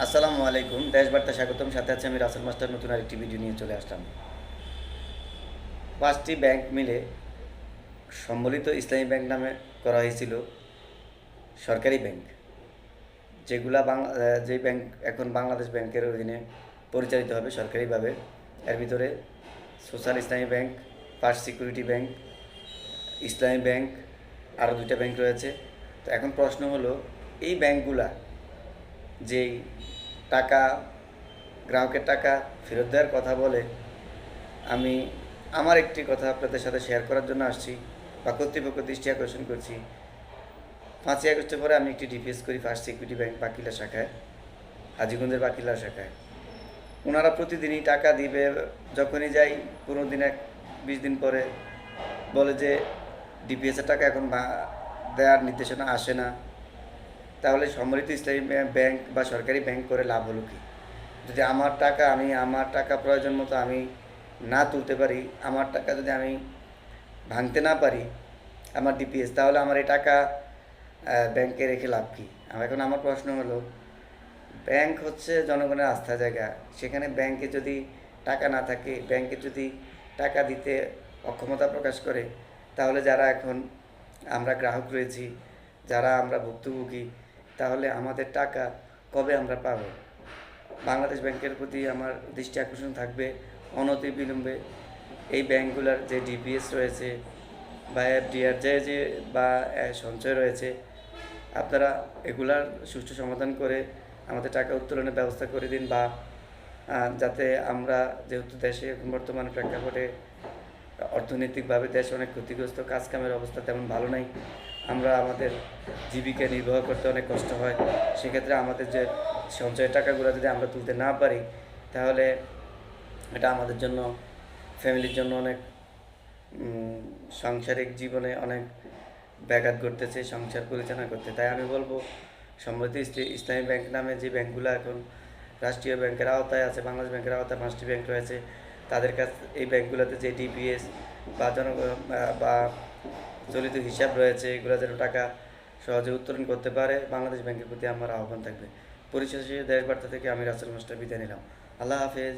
আসসালামু আলাইকুম। দেশবার্তা স্বাগতম। সাথে আছে আমি রাসেল মাস্টার। নতুন আরেকটি ভিডিও নিয়ে চলে আসলাম। 5টি ব্যাংক মিলে সম্মিলিত ইসলামী ব্যাংক নামে করা হয়েছিল সরকারি ব্যাংক, যে ব্যাংক এখন বাংলাদেশ ব্যাংকের অধীনে পরিচালিত হবে সরকারিভাবে। এর ভিতরে সোশ্যাল ইসলামী ব্যাংক, ফার্স্ট সিকিউরিটি ব্যাংক, ইসলামী ব্যাংক, আরও দুইটা ব্যাংক রয়েছে। তো এখন প্রশ্ন হলো, এই ব্যাংকগুলা যেই টাকা গ্রাহকের টাকা ফেরত দেওয়ার কথা বলে, আমি আমার একটি কথা আপনাদের সাথে শেয়ার করার জন্য আসছি বা কর্তৃপক্ষ দৃষ্টি আকর্ষণ করছি। 5ই আগস্টের পরে আমি একটি ডিপিএস করি ফার্স্ট সিকিউরিটি ব্যাংক বাকিলা শাখায়, হাজীগঞ্জের বাকিলা শাখায়। ওনারা প্রতিদিনই টাকা দিবে, যখনই যাই 15 দিন 20 দিন পরে বলে যে ডিপিএসের টাকা এখন দেওয়ার নির্দেশনা আসে না। তাহলে সম্মিলিত ইসলামী ব্যাংক বা সরকারি ব্যাংক করে লাভ হলো কি? যদি আমার টাকা প্রয়োজন মতো আমি না তুলতে পারি, আমার টাকা যদি আমি ভাঙতে না পারি আমার ডিপিএস, তাহলে আমার এই টাকা ব্যাংকে রেখে লাভ কী? আমার প্রশ্ন হলো, ব্যাংক হচ্ছে জনগণের আস্থার জায়গা। সেখানে ব্যাংকে যদি টাকা না থাকে, ব্যাংকে যদি টাকা দিতে অক্ষমতা প্রকাশ করে, তাহলে যারা এখন আমরা গ্রাহক রয়েছি, যারা আমরা ভুক্তভোগী, তাহলে আমাদের টাকা কবে আমরা পাবো? বাংলাদেশ ব্যাংকের প্রতি আমার দৃষ্টি আকর্ষণ থাকবে, অনতিবিলম্বে এই ব্যাংকগুলোর যে ডিপিএস রয়েছে বা এফডিআর যে বা সঞ্চয় রয়েছে, আপনারা এগুলার সুষ্ঠু সমাধান করে আমাদের টাকা উত্তোলনের ব্যবস্থা করে দিন। বা যাতে আমরা, যেহেতু দেশে এখন বর্তমান প্রেক্ষাপটে অর্থনৈতিকভাবে দেশ অনেক ক্ষতিগ্রস্ত, কাজ কামের অবস্থা তেমন ভালো নাই, আমরা আমাদের জীবিকা নির্বাহ করতে অনেক কষ্ট হয়। সেক্ষেত্রে আমাদের যে সঞ্চয়ের টাকাগুলো যদি আমরা তুলতে না পারি, তাহলে এটা আমাদের জন্য, ফ্যামিলির জন্য অনেক সাংসারিক জীবনে অনেক ব্যাঘাত ঘটতেছে সংসার পরিচালনা করতে। তাই আমি বলবো, সম্মিলিত ইসলামী ব্যাংক নামে যে ব্যাংকগুলো এখন রাষ্ট্রীয় ব্যাংকের আওতায় আছে, বাংলাদেশ ব্যাংকের আওতায় 5টি ব্যাংক রয়েছে, তাদের কাছে এই ব্যাংকগুলোতে যে ডিপিএস বা বা চলিত হিসাব রয়েছে, এগুলো যেন টাকা সহজে উত্তোলন করতে পারে, বাংলাদেশ ব্যাংকের প্রতি আমার আহ্বান থাকবে। পরিশেষে দেশবার্তা থেকে আমি রাসেল মাস্টার বিদায় নিলাম। আল্লাহ হাফেজ।